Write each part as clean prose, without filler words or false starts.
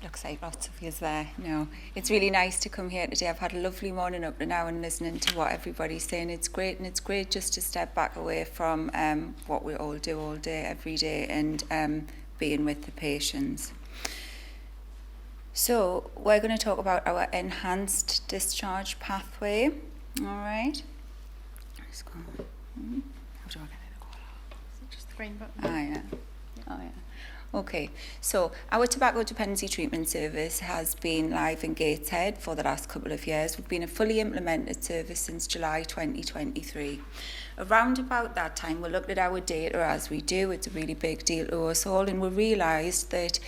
Looks like lots of yous there. No, it's really nice to come here today. I've had a lovely morning up to now and listening to what everybody's saying. It's great, and it's great just to step back away from what we all do all day, every day, and being with the patients. So we're going to talk about our enhanced discharge pathway. All right. Let's go. How do I get it to go along? Just the green button. Oh, yeah. Oh, yeah. Okay, so our tobacco dependency treatment service has been live in Gateshead for the last couple of years. We've been a fully implemented service since July 2023. Around about that time, we looked at our data as we do. It's a really big deal to us all, and we realised that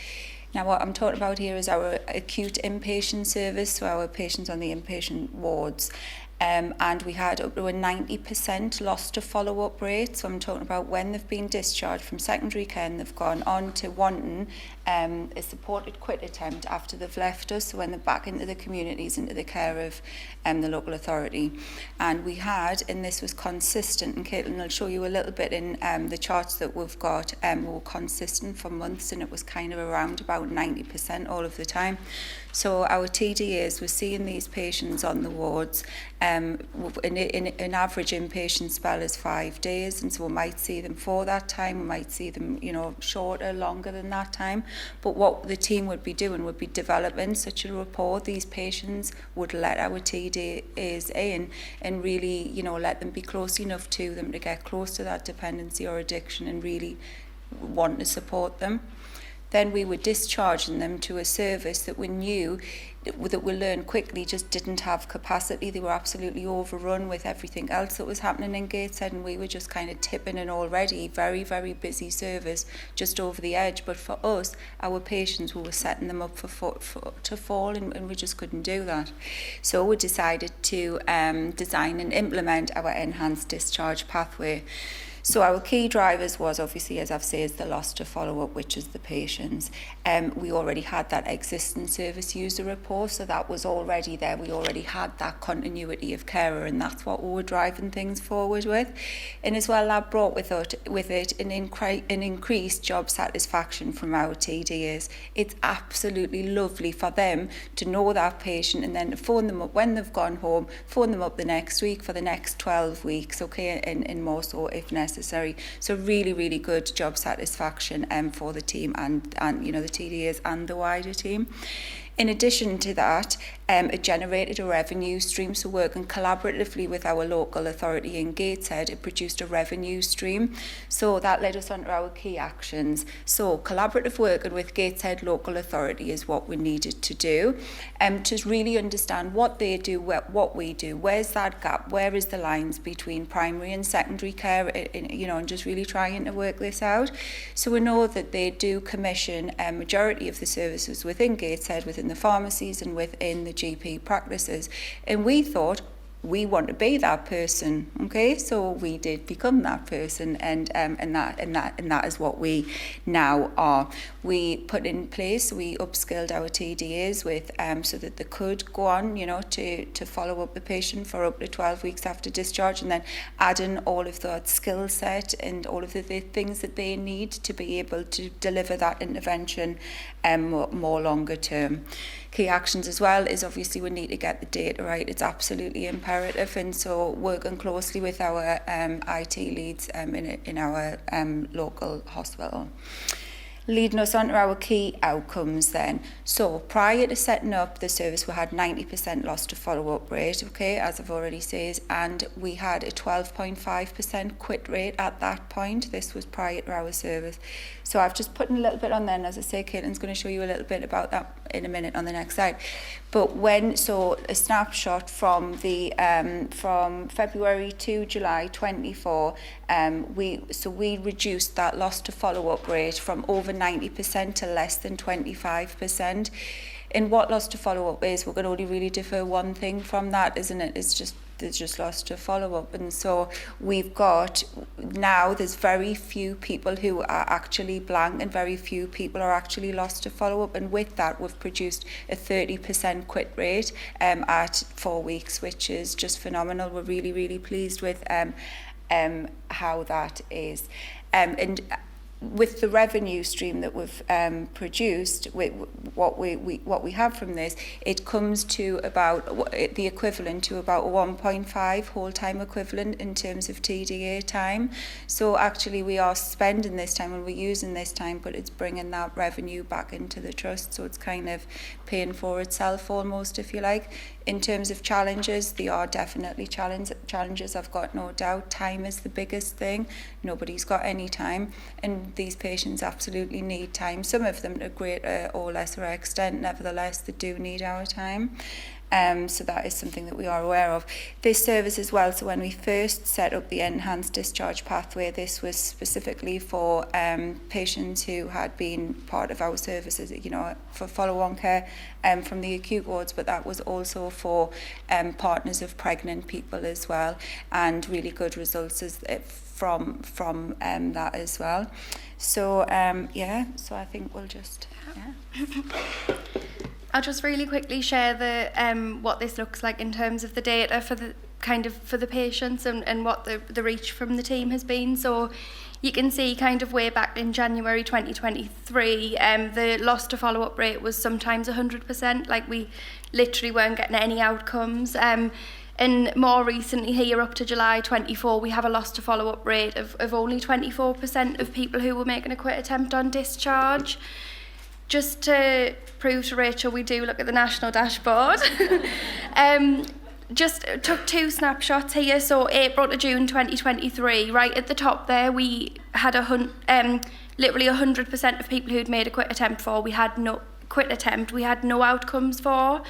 now what I'm talking about here is our acute inpatient service, so our patients on the inpatient wards. And we had up to a 90% loss to follow-up rate. So I'm talking about when they've been discharged from secondary care and they've gone on to wanting a supported quit attempt after they've left us, so when they're back into the communities, into the care of the local authority. And we had, and this was consistent, and Caitlin will show you a little bit in the charts that we've got, we were consistent for months, and it was kind of around about 90% all of the time. So our TDAs were seeing these patients on the wards. In an average inpatient spell is 5 days, and so we might see them for that time, we might see them, shorter, longer than that time. But what the team would be doing would be developing such a rapport. These patients would let our TDAs in and really, let them be close enough to them to get close to that dependency or addiction and really want to support them. Then we were discharging them to a service that we knew that we learned quickly just didn't have capacity. They were absolutely overrun with everything else that was happening in Gateshead, and we were just kind of tipping an already very, very busy service just over the edge. But for us, our patients, we were setting them up to fall, and we just couldn't do that. So we decided to design and implement our enhanced discharge pathway. So our key drivers was obviously, as I've said, is the loss to follow-up, which is the patients. We already had that existing service user report, so that was already there. We already had that continuity of carer, and that's what we were driving things forward with. And as well, that brought with it an increased job satisfaction from our TDAs. It's absolutely lovely for them to know that patient and then to phone them up when they've gone home, phone them up the next week for the next 12 weeks, okay, and more so if necessary. So really, really good job satisfaction for the team and the TDAs and the wider team. In addition to that, it generated a revenue stream, so working collaboratively with our local authority in Gateshead, it produced a revenue stream. So that led us on to our key actions. So collaborative working with Gateshead local authority is what we needed to do, to really understand what they do, what we do, where's that gap, where is the lines between primary and secondary care, and just really trying to work this out. So we know that they do commission a majority of the services within Gateshead, within the pharmacies and within the GP practices, and we thought we want to be that person, okay? So we did become that person, and that is what we now are. We put in place, we upskilled our TDAs with so that they could go on, to follow up the patient for up to 12 weeks after discharge, and then add in all of that skill set and all of the things that they need to be able to deliver that intervention more longer term. Key actions as well is obviously we need to get the data right. It's absolutely imperative, and so working closely with our IT leads in our local hospital. Leading us on to our key outcomes then. So prior to setting up the service, we had 90% loss to follow-up rate, okay, as I've already said, and we had a 12.5% quit rate at that point. This was prior to our service. So I've just put in a little bit on there, and as I say, Caitlin's going to show you a little bit about that in a minute on the next slide. But so a snapshot from the from February to July 24, we reduced that loss to follow-up rate from over 90% to less than 25%. And what loss to follow-up is, we're going to only really differ one thing from that, isn't it? There's just loss to follow-up. And so we've got, now there's very few people who are actually blank and very few people are actually lost to follow-up. And with that, we've produced a 30% quit rate at 4 weeks, which is just phenomenal. We're really, really pleased with how that is. And with the revenue stream that we've produced, with what we have from this, it comes to about the equivalent to about 1.5 whole-time equivalent in terms of TDA time. So actually we are spending this time and we're using this time, but it's bringing that revenue back into the trust. So it's kind of paying for itself almost, if you like. In terms of challenges, they are definitely challenges, I've got no doubt. Time is the biggest thing. Nobody's got any time, and these patients absolutely need time. Some of them to a greater or lesser extent, nevertheless, they do need our time. So that is something that we are aware of. This service as well, so when we first set up the enhanced discharge pathway, this was specifically for patients who had been part of our services, you know, for follow-on care from the acute wards, but that was also for partners of pregnant people as well, and really good results from that as well. So yeah, so I think we'll just I'll just really quickly share the what this looks like in terms of the data for the for the patients and what the reach from the team has been. So you can see kind of way back in January 2023, the loss to follow-up rate was sometimes 100%, like we literally weren't getting any outcomes. And more recently here, up to July 24, we have a loss to follow-up rate of only 24% of people who were making a quit attempt on discharge. Just to prove to Rachel we do look at the national dashboard, just took two snapshots here. So April to June 2023, right at the top there, we had literally 100% of people who'd made a quit attempt for. We had no outcomes for.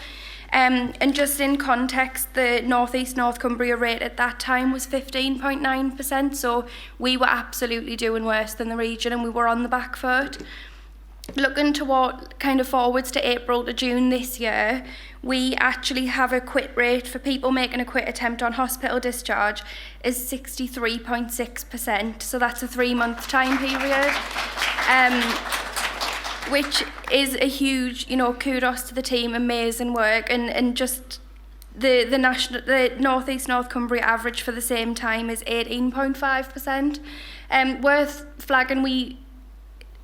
And just in context, the North East North Cumbria rate at that time was 15.9%. So we were absolutely doing worse than the region, and we were on the back foot. Looking toward kind of forwards to April to June this year, we actually have a quit rate for people making a quit attempt on hospital discharge is 63.6%. So that's a 3-month time period, which is a huge, you know, kudos to the team, amazing work, and just the North East North Cumbria average for the same time is 18.5%. Worth flagging, we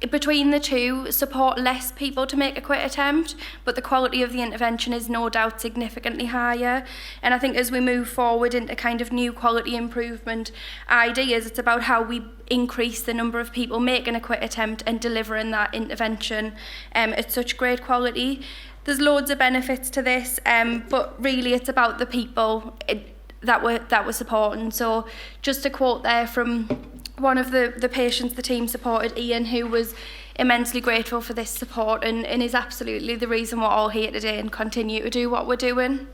between the two support less people to make a quit attempt, but the quality of the intervention is no doubt significantly higher. And I think as we move forward into kind of new quality improvement ideas, it's about how we increase the number of people making a quit attempt and delivering that intervention at such great quality. There's loads of benefits to this, but really it's about the people that we're supporting. So just a quote there from one of the patients the team supported, Ian, who was immensely grateful for this support and is absolutely the reason we're all here today and continue to do what we're doing.